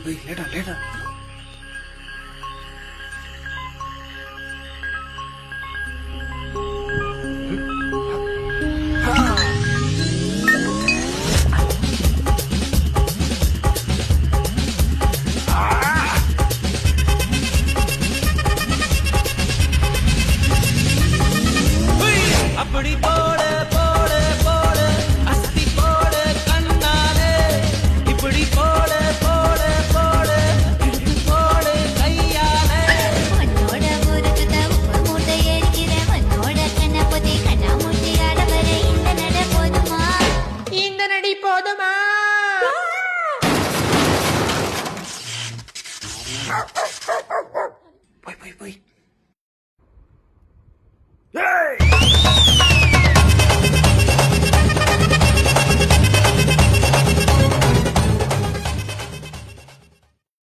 போய் லேட்டா லேட்டா. அப்படி போட போட போட அஸ்தி போட கண்ணாலே இப்படி போட போட போட இழுத்து போட கையாலே மண்ணோட ஊருக்கு உப்பு மூட்டை எரிக்கிற மண்ணோட கண்ண பொதி கண்ணா மூட்டி ஆடவர இந்த நட போதுமா இந்த நடி போதுமா போய் போய் போய்